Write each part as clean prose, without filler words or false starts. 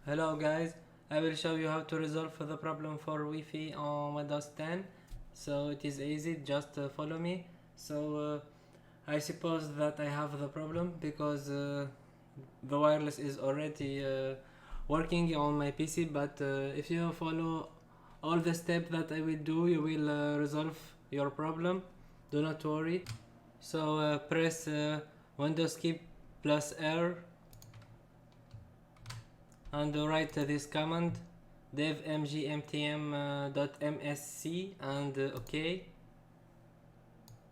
Hello guys, I will show you how to resolve the problem for Wi-Fi on Windows 10. So it is easy, just follow me. So I suppose that I have the problem because the wireless is already working on my PC, but if you follow all the steps that I will do, you will resolve your problem. Do not worry. So press Windows key plus R and write this command dev mgmtm.msc and OK.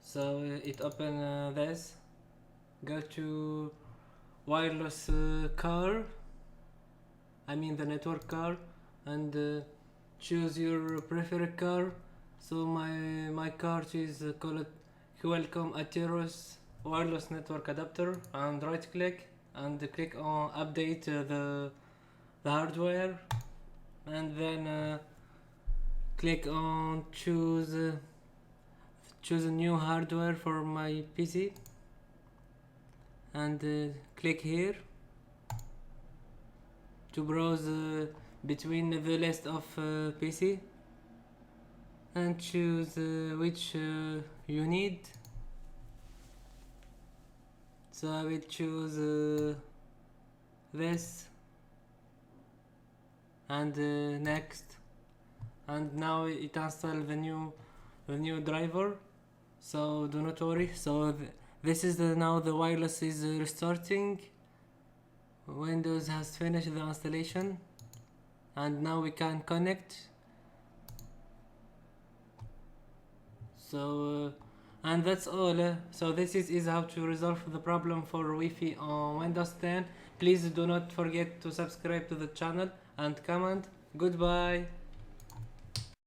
So it open this. Go to wireless car, I mean the network car, and choose your preferred car. So my card is called Qualcomm Atheros wireless network adapter, and right click and click on update the hardware, and then click on choose a new hardware for my PC, and click here to browse between the list of PC and choose which you need. So I will choose this and next, and now it install the new driver. So do not worry. So this is now the wireless is restarting. Windows has finished the installation, and now we can connect. So and that's all. So this is how to resolve the problem for Wi-Fi on Windows 10. Please do not forget to subscribe to the channel and comment. Goodbye.